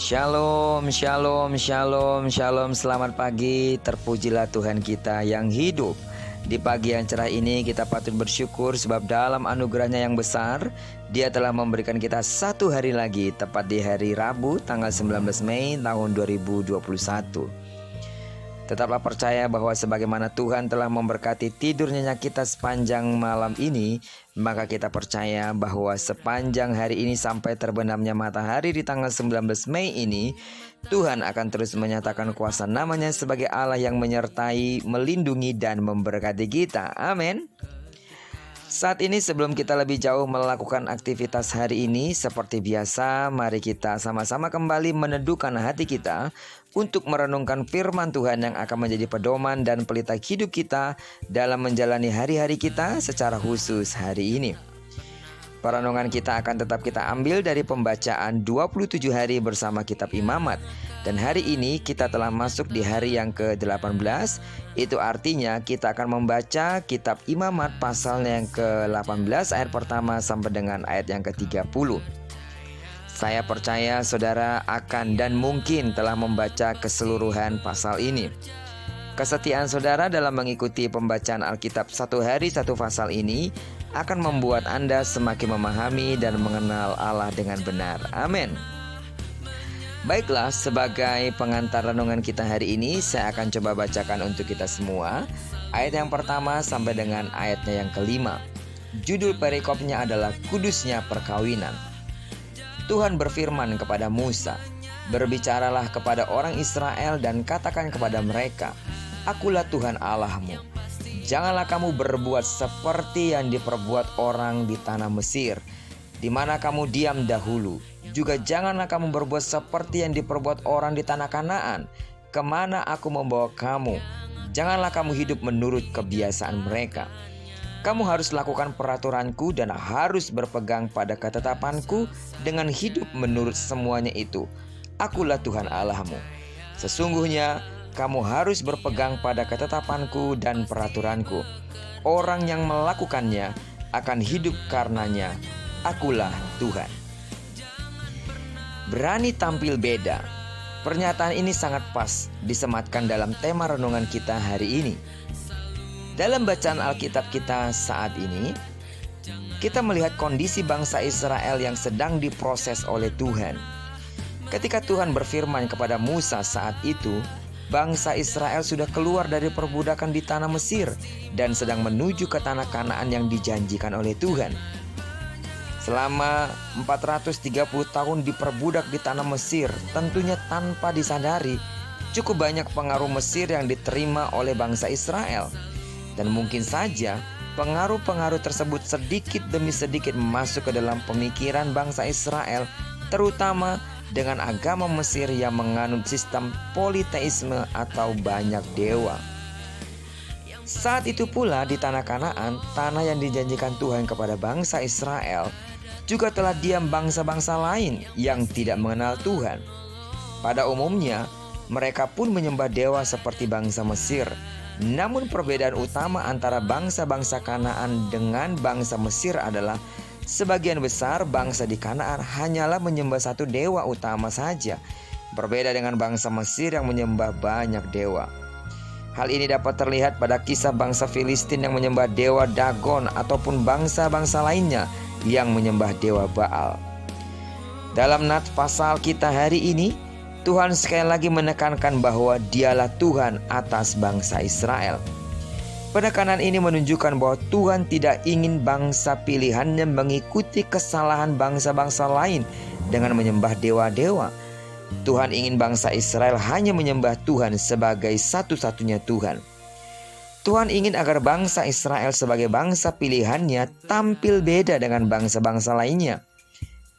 Shalom, shalom, shalom, shalom. Selamat pagi, terpujilah Tuhan kita yang hidup. Di pagi yang cerah ini kita patut bersyukur sebab dalam anugerahnya yang besar Dia telah memberikan kita satu hari lagi, tepat di hari Rabu tanggal 19 Mei tahun 2021. Tetaplah percaya bahwa sebagaimana Tuhan telah memberkati tidur nyenyak kita sepanjang malam ini, maka kita percaya bahwa sepanjang hari ini sampai terbenamnya matahari di tanggal 19 Mei ini, Tuhan akan terus menyatakan kuasa namanya sebagai Allah yang menyertai, melindungi, dan memberkati kita. Amin. Saat ini sebelum kita lebih jauh melakukan aktivitas hari ini, seperti biasa mari kita sama-sama kembali meneduhkan hati kita untuk merenungkan firman Tuhan yang akan menjadi pedoman dan pelita hidup kita dalam menjalani hari-hari kita secara khusus hari ini. Perenungan kita akan tetap kita ambil dari pembacaan 27 hari bersama kitab Imamat. Dan hari ini kita telah masuk di hari yang ke-18. Itu artinya kita akan membaca kitab Imamat pasalnya yang ke-18 ayat pertama sampai dengan ayat yang ke-30. Saya percaya saudara akan dan mungkin telah membaca keseluruhan pasal ini. Kesetiaan saudara dalam mengikuti pembacaan Alkitab satu hari satu pasal ini akan membuat Anda semakin memahami dan mengenal Allah dengan benar. Amin. Baiklah, sebagai pengantar renungan kita hari ini, saya akan coba bacakan untuk kita semua ayat yang pertama sampai dengan ayatnya yang kelima. Judul perikopnya adalah Kudusnya Perkawinan. Tuhan berfirman kepada Musa, "Berbicaralah kepada orang Israel dan katakan kepada mereka, Akulah Tuhan Allahmu. Janganlah kamu berbuat seperti yang diperbuat orang di tanah Mesir, di mana kamu diam dahulu. Juga janganlah kamu berbuat seperti yang diperbuat orang di tanah Kanaan, kemana aku membawa kamu. Janganlah kamu hidup menurut kebiasaan mereka. Kamu harus lakukan peraturanku dan harus berpegang pada ketetapanku dengan hidup menurut semuanya itu. Akulah Tuhan Allahmu. Sesungguhnya kamu harus berpegang pada ketetapanku dan peraturanku. Orang yang melakukannya akan hidup karenanya. Akulah Tuhan." Berani tampil beda. Pernyataan ini sangat pas disematkan dalam tema renungan kita hari ini. Dalam bacaan Alkitab kita saat ini, kita melihat kondisi bangsa Israel yang sedang diproses oleh Tuhan. Ketika Tuhan berfirman kepada Musa saat itu, bangsa Israel sudah keluar dari perbudakan di tanah Mesir dan sedang menuju ke tanah Kanaan yang dijanjikan oleh Tuhan. Selama 430 tahun diperbudak di tanah Mesir, tentunya tanpa disadari, cukup banyak pengaruh Mesir yang diterima oleh bangsa Israel. Dan mungkin saja pengaruh-pengaruh tersebut sedikit demi sedikit masuk ke dalam pemikiran bangsa Israel, terutama dengan agama Mesir yang menganut sistem politeisme atau banyak dewa. Saat itu pula di tanah Kanaan, tanah yang dijanjikan Tuhan kepada bangsa Israel, juga telah diam bangsa-bangsa lain yang tidak mengenal Tuhan. Pada umumnya, mereka pun menyembah dewa seperti bangsa Mesir. Namun perbedaan utama antara bangsa-bangsa Kanaan dengan bangsa Mesir adalah sebagian besar bangsa di Kanaan hanyalah menyembah satu dewa utama saja, berbeda dengan bangsa Mesir yang menyembah banyak dewa. Hal ini dapat terlihat pada kisah bangsa Filistin yang menyembah dewa Dagon ataupun bangsa-bangsa lainnya yang menyembah dewa Baal. Dalam nats pasal kita hari ini, Tuhan sekali lagi menekankan bahwa Dialah Tuhan atas bangsa Israel. Penekanan ini menunjukkan bahwa Tuhan tidak ingin bangsa pilihannya mengikuti kesalahan bangsa-bangsa lain dengan menyembah dewa-dewa. Tuhan ingin bangsa Israel hanya menyembah Tuhan sebagai satu-satunya Tuhan. Tuhan ingin agar bangsa Israel sebagai bangsa pilihannya tampil beda dengan bangsa-bangsa lainnya.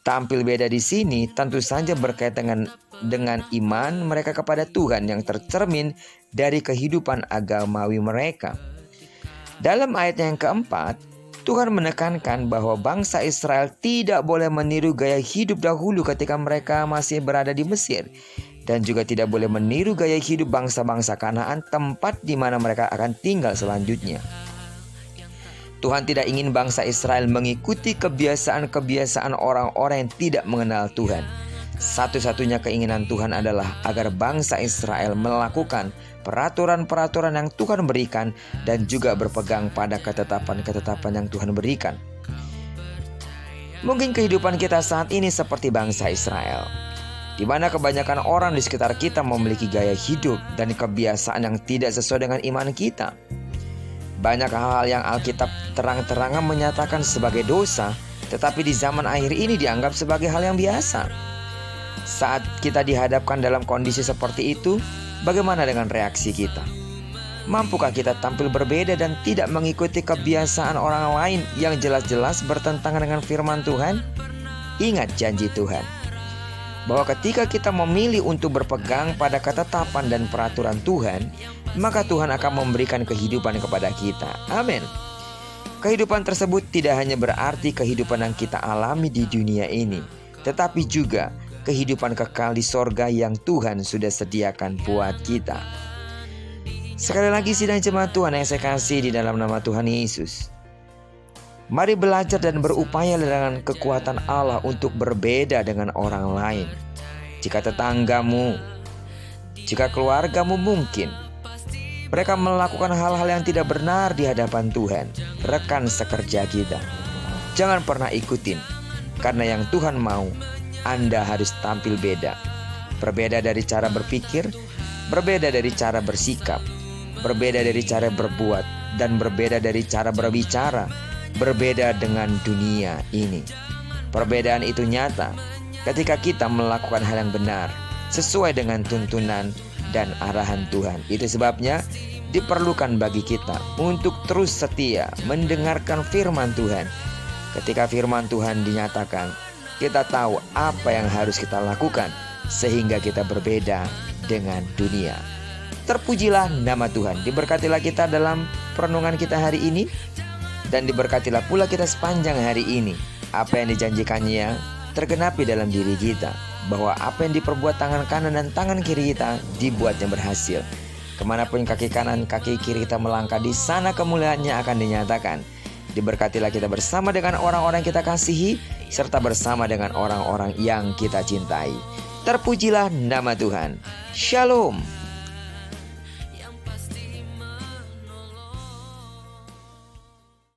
Tampil beda di sini tentu saja berkaitan dengan iman mereka kepada Tuhan yang tercermin dari kehidupan agamawi mereka. Dalam ayat yang keempat, Tuhan menekankan bahwa bangsa Israel tidak boleh meniru gaya hidup dahulu ketika mereka masih berada di Mesir, dan juga tidak boleh meniru gaya hidup bangsa-bangsa Kanaan, tempat di mana mereka akan tinggal selanjutnya. Tuhan tidak ingin bangsa Israel mengikuti kebiasaan-kebiasaan orang-orang yang tidak mengenal Tuhan. Satu-satunya keinginan Tuhan adalah agar bangsa Israel melakukan peraturan-peraturan yang Tuhan berikan dan juga berpegang pada ketetapan-ketetapan yang Tuhan berikan. Mungkin kehidupan kita saat ini seperti bangsa Israel, di mana kebanyakan orang di sekitar kita memiliki gaya hidup dan kebiasaan yang tidak sesuai dengan iman kita. Banyak hal-hal yang Alkitab terang-terangan menyatakan sebagai dosa, tetapi di zaman akhir ini dianggap sebagai hal yang biasa. Saat kita dihadapkan dalam kondisi seperti itu, bagaimana dengan reaksi kita? Mampukah kita tampil berbeda dan tidak mengikuti kebiasaan orang lain yang jelas-jelas bertentangan dengan firman Tuhan? Ingat janji Tuhan, bahwa ketika kita memilih untuk berpegang pada ketetapan dan peraturan Tuhan, maka Tuhan akan memberikan kehidupan kepada kita. Amin. Kehidupan tersebut tidak hanya berarti kehidupan yang kita alami di dunia ini, tetapi juga kehidupan kekal di sorga yang Tuhan sudah sediakan buat kita. Sekali lagi sidang jemaat Tuhan yang saya kasih di dalam nama Tuhan Yesus, mari belajar dan berupaya dengan kekuatan Allah untuk berbeda dengan orang lain. Jika tetanggamu, jika keluargamu mungkin mereka melakukan hal-hal yang tidak benar di hadapan Tuhan, rekan sekerja kita, jangan pernah ikutin. Karena yang Tuhan mau, Anda harus tampil beda. Berbeda dari cara berpikir, berbeda dari cara bersikap, berbeda dari cara berbuat, dan berbeda dari cara berbicara, berbeda dengan dunia ini. Perbedaan itu nyata ketika kita melakukan hal yang benar, sesuai dengan tuntunan dan arahan Tuhan. Itu sebabnya diperlukan bagi kita untuk terus setia mendengarkan firman Tuhan. Ketika firman Tuhan dinyatakan, kita tahu apa yang harus kita lakukan sehingga kita berbeda dengan dunia. Terpujilah nama Tuhan. Diberkatilah kita dalam perenungan kita hari ini, dan diberkatilah pula kita sepanjang hari ini. Apa yang dijanjikannya tergenapi dalam diri kita, bahwa apa yang diperbuat tangan kanan dan tangan kiri kita dibuatnya berhasil. Kemanapun kaki kanan kaki kiri kita melangkah, di sana kemuliaannya akan dinyatakan. Diberkatilah kita bersama dengan orang-orang yang kita kasihi, serta bersama dengan orang-orang yang kita cintai. Terpujilah nama Tuhan. Shalom.